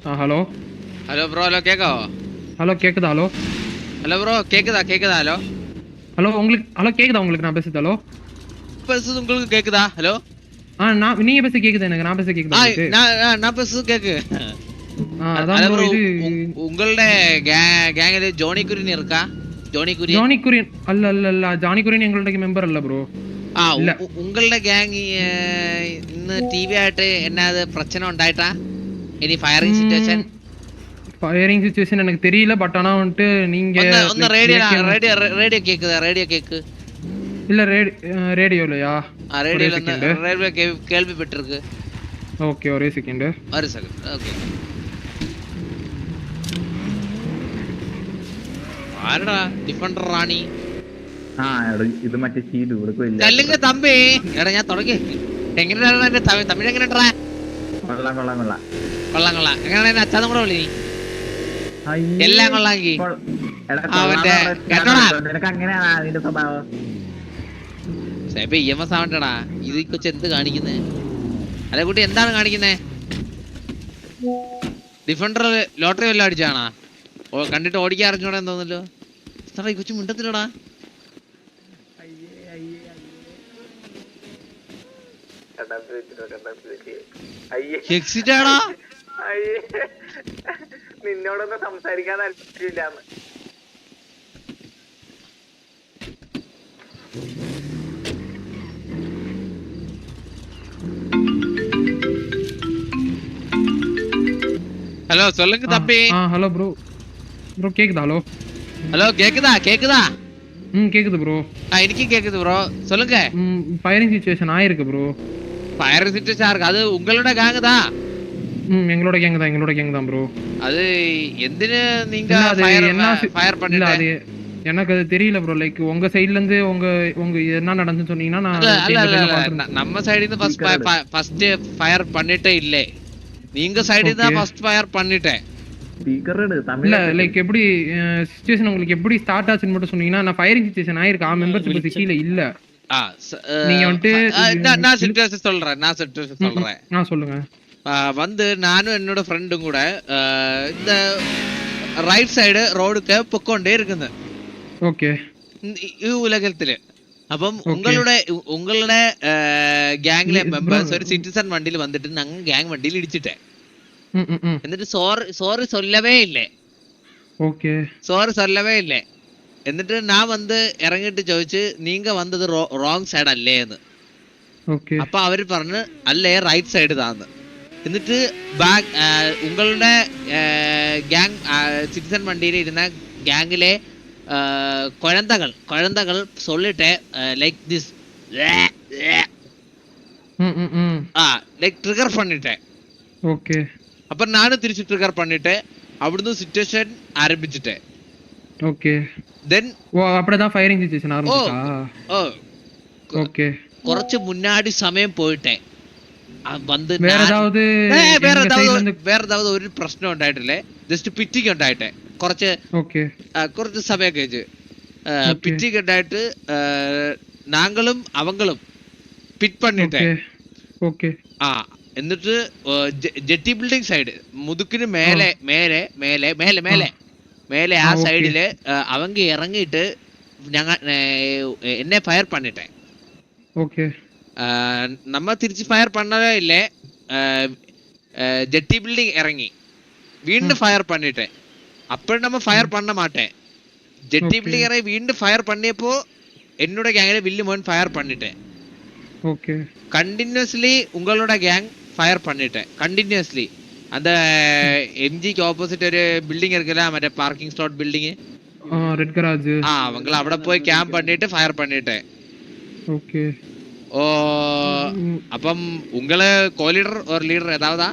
Hello hello bro. Hello கேட்காவோ? Hello கேக்குதா? Hello hello bro கேக்குதா? ஹலோ ஹலோ உங்களுக்கு ஹலோ கேக்குதா உங்களுக்கு நான் பேசுறது? ஹலோ பேசுறது உங்களுக்கு கேக்குதா? ஹலோ நான் நீங்க பேச கேக்குது எனக்கு, நான் பேச கேக்குதா உங்களுக்கு? நான் பேசுறது கேக்கு. அதான் ஹலோ ப்ரோ. ப்ரோ, இது உங்களோட கேங்கில் ஜோனி குரியன் இருக்கா? ஜோனி குரியன்? ஜானி குரியன் அல்ல அல்ல அல்ல, ஜானி குரியன் எங்களோட மெம்பர் அல்ல ப்ரோ. இல்ல உங்களோட கேங் ഇന്ന് ടിവി ആയിട്ട് എന്നാത് പ്രശ്നം ഉണ്ടായിട്ടാ? ഇനി ഫയറിംഗ് സിറ്റുവേഷൻ ஃபயரிங் சுச்சுவேஷன் எனக்கு தெரியல. பட் ஆனா வந்துட்டு நீங்க ഒന്ന് റേഡിയോ കേക്കുതാ? Radio cake. இல்ல ரேடியோலயா? ஒரே റേഡിയോയിൽ ഒന്ന് செகண்ட். റേഡിയോ കേൾവിപ്പെട്ടിருக்கு. ஓகே ஒரே செகண்ட். ഒരു സെക്കൻഡ്. ഓക്കെ. ആരടാ ഡിഫൻഡർ റാണി? ഇത് മറ്റേ ഷീഡ് കൊടുക്കില്ല. കല്ലിങ്ക തമ്പി. എടാ ഞാൻ തുടങ്ങി. എങ്ങനെയാണ് എന്റെ തമിഴ് എങ്ങനെയാ? കൊള്ളാം കൊള്ളാം കൊള്ളാം കൊള്ളാം കൊള്ളാം. എങ്ങനെയാണ് എന്റെ അച്ഛനും കൂടെ വിളി? എല്ലാം കൊള്ളാങ്കി നിനക്ക് അങ്ങനെയാണ് അതിന്റെ സ്വഭാവം. EMS ആവണ്ടടാ. ഇത് കൊച്ചു എന്ത് കാണിക്കുന്നേ? അല്ലെ കുട്ടി എന്താണ് കാണിക്കുന്നേ? ഡിഫൻഡർ ലോട്ടറി വല്ലതും അടിച്ചാണാ? കണ്ടിട്ട് ഓടിക്കാൻ അറിഞ്ഞൂടെ തോന്നല്ലോ. ഈ കൊച്ചു മിണ്ടത്തില്ലടാ. എക്സിറ്റാടാ. നിന്നോടൊന്നും സംസാരിക്കാൻ താല്പര്യമില്ല. ஹலோ சொல்லுங்க தம்பி. Hello bro. ப்ரோ கேக்குதா? ஹலோ ஹலோ கேக்குதா? கேக்குது ப்ரோ. എനിക്കും കേக்குது ப்ரோ. சொல்லுங்க. ஃபயரிங் சிச்சுவேஷன் ஆயிருக்கு ப்ரோ. ஃபயர் சிச்சுவேஷன் இருக்கு. அது உங்களோட கேங் தான்? எங்களோட கேங் தான் ப்ரோ. அது എന്തിനു நீங்க ஃபயர் பண்ணிட்ட? அது எனக்கு அது தெரியல ப்ரோ. லைக் உங்க சைடுல இருந்து உங்க என்ன நடந்துன்னு சொன்னீங்கன்னா நான் நம்ம சைடுல இருந்து ஃபர்ஸ்ட் ஃபயர் பண்ணிட்டே இல்ல. நீங்க சைடுல தான் ஃபர்ஸ்ட் ஃபயர் பண்ணிட்டேன். இல்ல லைக் எப்படி சிச்சுவேஷன் உங்களுக்கு எப்படி ஸ்டார்ட் ஆச்சுன்னு மட்டும் சொன்னீங்கன்னா நான் ஃபயரிங் சிச்சுவேஷன் ஆயிருக்கு. மெம்பர்ஷிப் சிட்டில இல்ல. நீங்க வந்து நான் சிச்சுவேஷன் சொல்றேன். சொல்லுங்க. வந்து நானும் என்னோட ஃப்ரெண்டும் கூட இந்த ரைட் சைடு ரோடுக்கு പൊക്കോണ്ടേ ഇരിക്കുന്നു. ஓகே. ഈ ഉലകത്തില് അപ്പം ഉങ്ങളുടെ ഗാങ്ങിലെ മെമ്പേഴ്സ് ഒരു സിറ്റിസൺ വണ്ടിയിൽ വന്നിട്ട് ഞങ്ങൾ ഗാങ് വണ്ടിയിൽ ഇടിച്ചിട്ടേ. എന്നിട്ട് സോറി சொல்லவே ഇല്ലേ. ஓகே. സോറി சொல்லவே ഇല്ലേ. എന്നിട്ട് ഞാൻ വന്ന് ഇറങ്ങിയിട്ട് ചോദിച്ചു നീങ്ക വന്നത് റോങ് സൈഡ് അല്ലേ എന്ന്. അപ്പൊ അവര് പറഞ്ഞു അല്ലേ റൈറ്റ് സൈഡ് താന്ന്. എന്നിട്ട് ഉങ്ങളുടെ ഗാങ് സിറ്റിസൺ വണ്ടിയിൽ ഇരുന്ന ഗാങ്ങിലെ കുഴന്തകൾ சொல்லிட்டே லைக் திஸ் லைக் ட்ரிகர் பண்ணிட்டேன். ஓகே. அப்ப நானும் திருச்சி ட்ரிகர் பண்ணிட்டேன். அവിടുന്ന് സിറ്റുവേഷൻ ആരംഭിച്ചിട്ടേ. ஓகே. தென் அப்படிதான் ஃபயரிங் சிச்சுவேஷன் ஆரம்பிச்சா? ஓகே. കുറച്ച് മുന്നാടി സമയം പോയിട്ടേ വന്ന് വേറെ ഏതാவது ഒരു പ്രശ്നം ഉണ്ടായിട്ടില്ലേ. ജസ്റ്റ് പിറ്റിക്ക് ഉണ്ടായിട്ടെ കുറച്ച് സമയം കഴിച്ച് പിറ്റിക്ക് ഉണ്ടായിട്ട് നാങ്ങളും അവങ്ങളും പിറ്റ് പണിട്ടെ. എന്നിട്ട് ജെട്ടി ബിൽഡിംഗ് സൈഡ് മുതുക്കിന് മേലെ മേലെ മേലെ മേലെ മേലെ മേലെ ആ സൈഡില് அவங்க ഇറങ്ങിയിട്ട് എന്നെ ഫയർ പണിട്ടെ. നമ്മ തിരിച്ച് ഫയർ പണ്ണതേ ഇല്ലേ. ജെട്ടി ബിൽഡിംഗ് ഇറങ്ങി വീണ്ടും ഫയർ പണിട്ടെ. അപ്പോഴും നമ്മ ഫയർ പണ്ണ മാട്ടേ. ജെട്ടി ബിൽഡിംഗ് ഇറങ്ങി വീണ്ടും ഫയർ പണിയപ്പോ എന്നോட ഗാങ്ങിലെ വില്ലു മോൻ ഫയർ പണിട്ടെ. കണ്ടിന്യൂസ്ലി ഉങ്ങളുടെ ഗാങ് ഫയർ പണിട്ടെ. കണ്ടിന്യൂസ്ലി அந்த எம்ஜிக்கு ஆப்போசிட் ஒரு பில்டிங் இருக்குல்ல, மற்ற parking slot building, red garage. அவங்கள അവിടെ போய் கேம்ப் பண்ணிட்டு ஃபயர் பண்ணிட்டேன். ஓகே. ஓ அப்பம் உங்களே கோ லீடர் ஒரு லீடர் ஏதாவதா?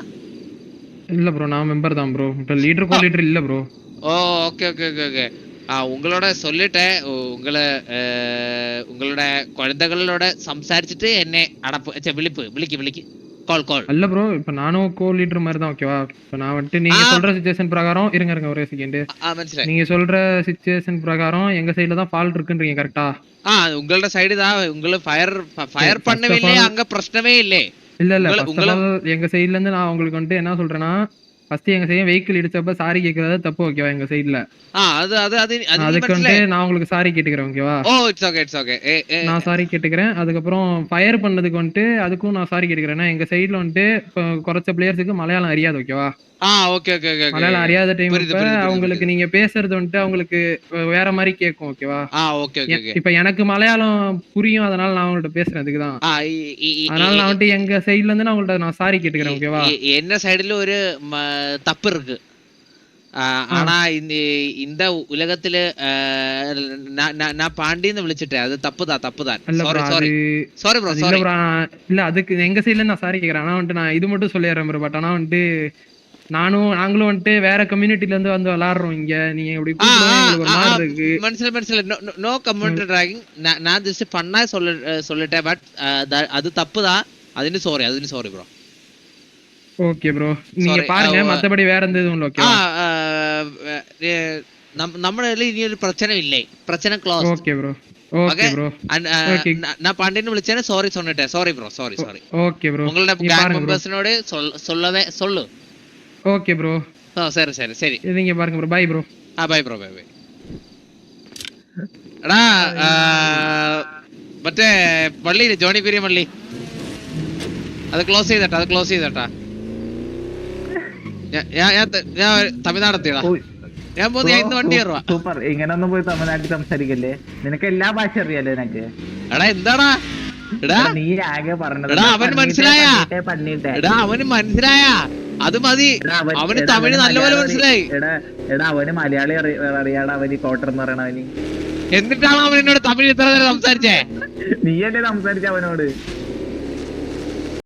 இல்ல ப்ரோ, நான் மெம்பர் தான் ப்ரோ. இப்ப லீடர் கோ லீடர் இல்ல ப்ரோ. ஓ ஓகே ஓகே ஓகே ஓகே. உங்களோட சொல்லிட்டேன். உங்களோட குழந்தைகளோட സംസാരിച്ചിട്ട് എന്നെ അടപ്പ് വിളിക്ക് கால் அல்ல ப்ரோ. இப்ப நானும் கோ லீடர் மாதிரி தான். ஓகேவா? இப்ப நான் வந்துட்டு நீங்க சொல்ற சிச்சுவேஷன் பிரகாரம் இருங்க ஒரே செகண்ட். நீங்க சொல்ற சிச்சுவேஷன் பிரகாரம் எங்க சைடுல தான் ஃபால்ட் இருக்குன்றீங்க கரெக்ட்டா? உங்களோட சைடு தான். உங்கள ஃபயர் பண்ணவே இல்ல, அங்க பிரச்சனவே இல்ல. இல்ல எங்க சைடுல இருந்து நான் உங்களுக்கு வந்துட்டு என்ன சொல்றேன்னா, ஃபர்ஸ்ட் எங்க சைடு வெஹிக்கிள் இடிச்சப்ப சாரி கேக்குறது தப்பு ஓகேவா எங்க சைடுல. அது அது அது அதுக்கு வந்து நான் உங்களுக்கு சாரி கேட்டுக்கிறேன் ஓகேவா. ஓ இட்ஸ் ஓகே. நான் சாரி கேட்டுக்கிறேன். அதுக்கப்புறம் ஃபயர் பண்ணதுக்கு வந்துட்டு அதுக்கும் நான் சாரி கேட்டுக்கிறேன். ஏன்னா எங்க சைடுல வந்துட்டு குறைச்ச பிளேயர்ஸுக்கு மலையாளம் அறியாது ஓகேவா. ஓகே மலையாளம் அறியாத டைம் அவங்களுக்கு நீங்க பேசுறது வந்துட்டு அவங்களுக்கு வேற மாதிரி கேட்கும் ஓகேவா. ஓகே இப்ப எனக்கு மலையாளம் புரியும், அதனால நான் உங்கள்ட்ட பேசுறேன் அதுக்குதான். அதனால நான் வந்துட்டு எங்க சைடுல இருந்து நான் உங்கள்ட்ட நான் சாரி கேட்டுக்கிறேன் ஓகேவா. என்ன சைடுல ஒரு தப்பு இருக்கு. ஆனா இந்த உலகத்துல நான் பாண்டின்னு விളിച്ചിட்டேன். அது தப்புதான். Sorry bro. இல்ல அதுக்கு எங்க சைடுல இருந்து நான் சாரி கேக்குறேன். ஆனா வந்துட்டு நான் இது மட்டும் சொல்லிடுறேன் ப்ரோ. பட் ஆனா வந்துட்டு நாங்களும் வந்துட்டு வேற கம்யூனிட்டில இருந்து வந்து விளையாடுறோம் இங்க. நீங்க இப்படி ஒரு மாதிரி இருக்கு. മനസ്സിലായി. No community tracking. நான் ஜஸ்ட் பண்ணா சொல்லிட்டேன். பட் அது தப்புதான். അതിന് സോറി ബ്രോ. ஓகே ப்ரோ, நீங்க பாருங்க. மத்தபடி வேற எந்த இதுவும் இல்ல ஓகே. നമ്മുടെ ഇനി ഒരു പ്രശ്നം ഇല്ലേ? പ്രശ്നം ക്ലോസ്. Okay bro. நான் பாண்டியன்னு വിളിച്ചேനെ സോറി சொன்னேன். Sorry bro. Sorry. Okay bro. உங்களோட கேங் மெம்பர்ஸ்னோட சொல்லு. Okay bro. சரி. நீங்க பாருங்க bro. Bye bro. Bye bro. എടാ മറ്റേ പള്ളിയില് ജോണി പെരിയ പള്ളി അത് ക്ലോസ് ചെയ്തട്ടാ. ഞാൻ തമിഴ്നാട് എത്തിയടാ. ഞാൻ ഇന്ന് വണ്ടി കയറുവാ. സൂപ്പർ. ഇങ്ങനൊന്നും പോയി തമിഴ്നാട്ടിൽ സംസാരിക്കല്ലേ. നിനക്ക് എല്ലാ ഭാഷ അറിയാലോ നിനക്ക്. എടാ എന്താടാ നീ ആകെ പറഞ്ഞത് അവന് മനസ്സിലായ? അത് മതി. അവന് തമിഴ് നല്ലപോലെ മനസ്സിലായി. എടാ അവന് മലയാളി അറിയാടാ. അവന് കോട്ടർ എന്ന് പറയണവന്. എന്നിട്ടാണ് അവൻ എന്നോട് തമിഴ് ഇത്ര നേരം സംസാരിച്ചേ. നീയല്ലേ സംസാരിച്ച അവനോട്.